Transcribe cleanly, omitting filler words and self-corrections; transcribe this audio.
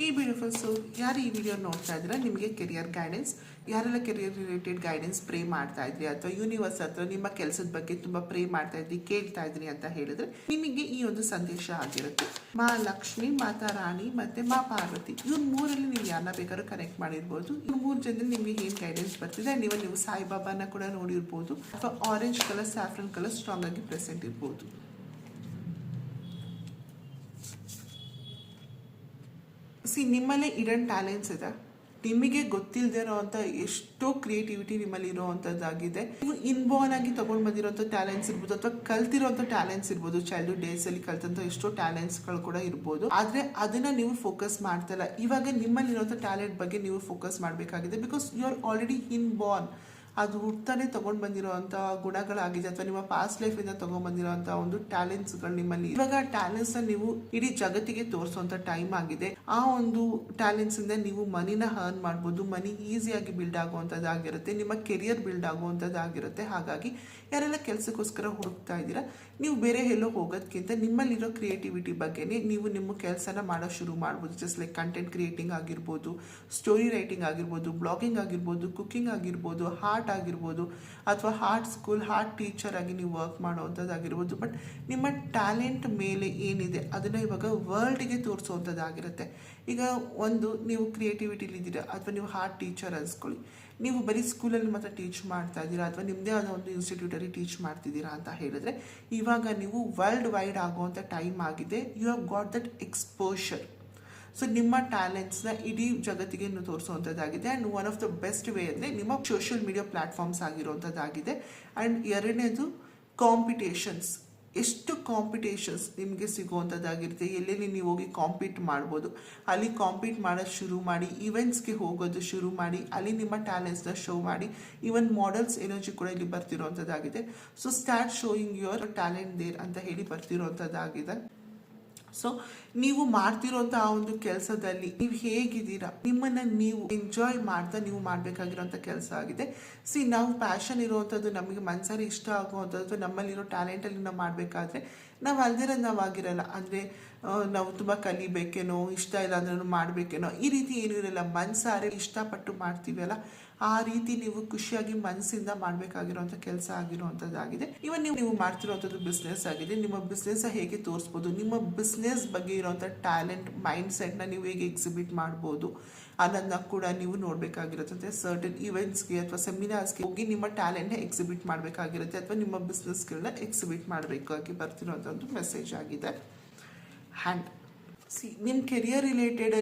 ಈ ಬ್ಯೂಟಿಫುಲ್ಸು ಯಾರು ಈ ವಿಡಿಯೋ ನೋಡ್ತಾ ಇದ್ದೀರಾ, ನಿಮಗೆ ಕೆರಿಯರ್ ಗೈಡೆನ್ಸ್, ಯಾರೆಲ್ಲ ಕೆರಿಯರ್ ರಿಲೇಟೆಡ್ ಗೈಡೆನ್ಸ್ ಪ್ರೇ ಮಾಡ್ತಾ ಇದ್ರಿ ಅಥವಾ ಯೂನಿವರ್ಸ್ ಹತ್ರ ನಿಮ್ಮ ಕೆಲಸದ ಬಗ್ಗೆ ತುಂಬಾ ಪ್ರೇ ಮಾಡ್ತಾ ಇದ್ರಿ, ಕೇಳ್ತಾ ಇದ್ರಿ ಅಂತ ಹೇಳಿದ್ರೆ ನಿಮಗೆ ಈ ಒಂದು ಸಂದೇಶ ಆಗಿರುತ್ತೆ. ಮಾ ಲಕ್ಷ್ಮಿ, ಮಾತಾ ರಾಣಿ ಮತ್ತೆ ಮಾ ಪಾರ್ವತಿ, ಇವ್ರ ಮೂರಲ್ಲಿ ನೀವು ಯಾರನ್ನ ಬೇಕಾದ್ರೂ ಕನೆಕ್ಟ್ ಮಾಡಿರ್ಬೋದು. ಇವ್ರ ಮೂರು ಜನದಲ್ಲಿ ನಿಮಗೆ ಏನ್ ಗೈಡೆನ್ಸ್ ಬರ್ತಿದೆ, ನೀವು ಸಾಯಿಬಾಬಾನ ಕೂಡ ನೋಡಿರ್ಬೋದು ಅಥವಾ orange colour, saffron colour strong ಆಗಿ ಪ್ರೆಸೆಂಟ್ ಇರ್ಬೋದು. ನಿಮ್ಮಲ್ಲೇ ಇಡನ್ ಟ್ಯಾಲೆಂಟ್ಸ್ ಇದೆ, ನಿಮಗೆ ಗೊತ್ತಿಲ್ಲದೆ ಇರೋವಂಥ ಎಷ್ಟೋ ಕ್ರಿಯೇಟಿವಿಟಿ ನಿಮ್ಮಲ್ಲಿ ಇರೋವಂಥದ್ದಾಗಿದೆ. ನೀವು ಇನ್ಬೋರ್ನ್ ಆಗಿ ತಗೊಂಡು ಬಂದಿರೋಂಥ ಟ್ಯಾಲೆಂಟ್ಸ್ ಇರ್ಬೋದು ಅಥವಾ ಕಲ್ತಿರೋಂಥ ಟ್ಯಾಲೆಂಟ್ಸ್ ಇರ್ಬೋದು. ಚೈಲ್ಡ್ಹುಡ್ ಡೇಸ್ ಅಲ್ಲಿ ಕಲ್ತಂತ ಎಷ್ಟೋ ಟ್ಯಾಲೆಂಟ್ಸ್ಗಳು ಕೂಡ ಇರ್ಬೋದು. ಆದ್ರೆ ಅದನ್ನ ನೀವು ಫೋಕಸ್ ಮಾಡ್ತಾ ಇಲ್ಲ. ಇವಾಗ ನಿಮ್ಮಲ್ಲಿರೋಂಥ ಟ್ಯಾಲೆಂಟ್ ಬಗ್ಗೆ ನೀವು ಫೋಕಸ್ ಮಾಡಬೇಕಾಗಿದೆ. Because you are already inborn. ಅದು ಹುಟ್ಟಾನೆ ತಗೊಂಡ್ ಬಂದಿರೋಂಥ ಗುಣಗಳಾಗಿದೆ ಅಥವಾ ನಿಮ್ಮ ಪಾಸ್ಟ್ ಲೈಫ್ ಇಂದ ತಗೊಂಡ್ ಬಂದಿರೋಂಥ ಒಂದು ಟ್ಯಾಲೆಂಟ್ಸ್ಗಳು ನಿಮ್ಮಲ್ಲಿ. ಇವಾಗ ಟ್ಯಾಲೆಂಟ್ಸ್ ನೀವು ಇಡೀ ಜಗತ್ತಿಗೆ ತೋರಿಸುವಂತ ಟೈಮ್ ಆಗಿದೆ. ಆ ಒಂದು ಟ್ಯಾಲೆಂಟ್ಸ್ ಇಂದ ನೀವು ಮನಿನ ಅರ್ನ್ ಮಾಡ್ಬೋದು. ಮನಿ ಈಸಿಯಾಗಿ ಬಿಲ್ಡ್ ಆಗುವಂಥದ್ದಾಗಿರುತ್ತೆ, ನಿಮ್ಮ ಕೆರಿಯರ್ ಬಿಲ್ಡ್ ಆಗುವಂಥದ್ದಾಗಿರುತ್ತೆ. ಹಾಗಾಗಿ ಯಾರೆಲ್ಲ ಕೆಲಸಕ್ಕೋಸ್ಕರ ಹುಡುಕ್ತಾ ಇದ್ದೀರಾ, ನೀವು ಬೇರೆ ಎಲ್ಲೋ ಹೋಗೋದಕ್ಕಿಂತ ನಿಮ್ಮಲ್ಲಿರೋ ಕ್ರಿಯೇಟಿವಿಟಿ ಬಗ್ಗೆನೇ ನೀವು ನಿಮ್ಮ ಕೆಲಸನ ಮಾಡೋ ಶುರು ಮಾಡ್ಬೋದು. ಜಸ್ಟ್ ಲೈಕ್ ಕಂಟೆಂಟ್ ಕ್ರಿಯೇಟಿಂಗ್ ಆಗಿರ್ಬೋದು, ಸ್ಟೋರಿ ರೈಟಿಂಗ್ ಆಗಿರ್ಬೋದು, ಬ್ಲಾಗಿಂಗ್ ಆಗಿರ್ಬೋದು, ಕುಕಿಂಗ್ ಆಗಿರ್ಬೋದು, ಹಾರ್ಟ್ ಆಗಿರ್ಬೋದು ಅಥವಾ ಹಾರ್ಟ್ ಸ್ಕೂಲ್, ಹಾರ್ಟ್ ಟೀಚರ್ ಆಗಿ ನೀವು ವರ್ಕ್ ಮಾಡೋವಂಥದ್ದಾಗಿರ್ಬೋದು. ಬಟ್ ನಿಮ್ಮ ಟ್ಯಾಲೆಂಟ್ ಮೇಲೆ ಏನಿದೆ ಅದನ್ನು ಇವಾಗ ವರ್ಲ್ಡ್ಗೆ ತೋರಿಸುವಂಥದ್ದಾಗಿರುತ್ತೆ. ಈಗ ಒಂದು ನೀವು ಕ್ರಿಯೇಟಿವಿಟಿಲಿ ಇದ್ದೀರಾ ಅಥವಾ ನೀವು ಹಾರ್ಟ್ ಟೀಚರ್ ಅನ್ಸ್ಕೊಳ್ಳಿ, ನೀವು ಬರೀ ಸ್ಕೂಲಲ್ಲಿ ಮಾತ್ರ ಟೀಚ್ ಮಾಡ್ತಾ ಇದ್ದೀರಾ ಅಥವಾ ನಿಮ್ಮದೇ ಆದ ಒಂದು ಇನ್ಸ್ಟಿಟ್ಯೂಟಲ್ಲಿ ಟೀಚ್ ಮಾಡ್ತಿದ್ದೀರಾ ಅಂತ ಹೇಳಿದ್ರೆ ಇವಾಗ ನೀವು ವರ್ಲ್ಡ್ ವೈಡ್ ಆಗುವಂಥ ಟೈಮ್ ಆಗಿದೆ. You have got that exposure. So ನಿಮ್ಮ ಟ್ಯಾಲೆಂಟ್ಸ್ನ ಇಡೀ ಜಗತ್ತಿಗೆ ತೋರಿಸುವಂಥದ್ದಾಗಿದೆ. And one of the best way ಅಂದರೆ ನಿಮ್ಮ ಸೋಷಿಯಲ್ ಮೀಡಿಯಾ ಪ್ಲ್ಯಾಟ್ಫಾರ್ಮ್ಸ್ ಆಗಿರುವಂಥದ್ದಾಗಿದೆ. ಆ್ಯಂಡ್ ಎರಡನೇದು ಕಾಂಪಿಟೇಷನ್ಸ್. ಎಷ್ಟು ಕಾಂಪಿಟೇಷನ್ಸ್ ನಿಮಗೆ ಸಿಗುವಂಥದ್ದಾಗಿರುತ್ತೆ, ಎಲ್ಲೆಲ್ಲಿ ನೀವು ಹೋಗಿ ಕಾಂಪೀಟ್ ಮಾಡ್ಬೋದು, ಅಲ್ಲಿ ಕಾಂಪೀಟ್ ಮಾಡೋದು ಶುರು ಮಾಡಿ, ಈವೆಂಟ್ಸ್ಗೆ ಹೋಗೋದು ಶುರು ಮಾಡಿ, ಅಲ್ಲಿ ನಿಮ್ಮ ಟ್ಯಾಲೆಂಟ್ಸ್ನ ಶೋ ಮಾಡಿ. ಈವನ್ ಮಾಡೆಲ್ಸ್ ಎನರ್ಜಿ ಕೂಡ ಇಲ್ಲಿ ಬರ್ತಿರೋವಂಥದ್ದಾಗಿದೆ. So start showing your talent there ಅಂತ ಹೇಳಿ ಬರ್ತಿರೋವಂಥದ್ದಾಗಿದೆ. ಸೊ ನೀವು ಮಾಡ್ತಿರೋಂಥ ಆ ಒಂದು ಕೆಲಸದಲ್ಲಿ ನೀವು ಹೇಗಿದ್ದೀರಾ, ನಿಮ್ಮನ್ನ ನೀವು ಎಂಜಾಯ್ ಮಾಡ್ತಾ ನೀವು ಮಾಡಬೇಕಾಗಿರೋಂಥ ಕೆಲಸ ಆಗಿದೆ. ನಾವು ಪ್ಯಾಷನ್ ಇರುವಂಥದ್ದು, ನಮಗೆ ಮನಸಾರಿ ಇಷ್ಟ ಆಗುವಂಥದ್ದು, ನಮ್ಮಲ್ಲಿರೋ ಟ್ಯಾಲೆಂಟಲ್ಲಿ ನಾವು ಮಾಡಬೇಕಾದ್ರೆ ನಾವು ಅಲ್ದಿರೋದು ನಾವು ಆಗಿರಲ್ಲ. ಅಂದರೆ ನಾವು ತುಂಬ ಕಲಿಬೇಕೇನೋ, ಇಷ್ಟ ಇಲ್ಲ ಅಂದ್ರೂ ಮಾಡಬೇಕೇನೋ, ಈ ರೀತಿ ಏನೂ ಇರಲ್ಲ. ಮನಸಾರೆ ಇಷ್ಟಪಟ್ಟು ಮಾಡ್ತೀವಲ್ಲ, ಆ ರೀತಿ ನೀವು ಖುಷಿಯಾಗಿ ಮನಸ್ಸಿಂದ ಮಾಡಬೇಕಾಗಿರೋಂಥ ಕೆಲಸ ಆಗಿರುವಂಥದ್ದಾಗಿದೆ. ಇವನ್ ನೀವು ಮಾಡ್ತಿರೋವಂಥದ್ದು ಬಿಸ್ನೆಸ್ ಆಗಿದೆ. ನಿಮ್ಮ ಬಿಸ್ನೆಸ್ ಹೇಗೆ ತೋರಿಸ್ಬೋದು, ನಿಮ್ಮ ಬಿಸ್ನೆಸ್ ಬಗ್ಗೆ ಇರೋಂಥ ಟ್ಯಾಲೆಂಟ್, ಮೈಂಡ್ ಸೆಟ್ನ ನೀವು ಹೇಗೆ ಎಕ್ಸಿಬಿಟ್ ಮಾಡ್ಬೋದು ಅನ್ನೋದನ್ನ ಕೂಡ ನೀವು ನೋಡಬೇಕಾಗಿರುತ್ತೆ. ಸರ್ಟನ್ ಈವೆಂಟ್ಸ್ಗೆ ಅಥವಾ ಸೆಮಿನಾರ್ಸ್ಗೆ ಹೋಗಿ ನಿಮ್ಮ ಟ್ಯಾಲೆಂಟ್ನ ಎಕ್ಸಿಬಿಟ್ ಮಾಡಬೇಕಾಗಿರುತ್ತೆ ಅಥವಾ ನಿಮ್ಮ ಬಿಸ್ನೆಸ್ಗಳನ್ನ ಎಕ್ಸಿಬಿಟ್ ಮಾಡಬೇಕಾಗಿ ಬರ್ತಿರೋಂಥ ಒಂದು ಮೆಸೇಜ್ ಆಗಿದೆ. ಹ್ಯಾಂಡ್ ನಿಮ್ಮ ಕೆರಿಯರ್ ರಿಲೇಟೆಡ್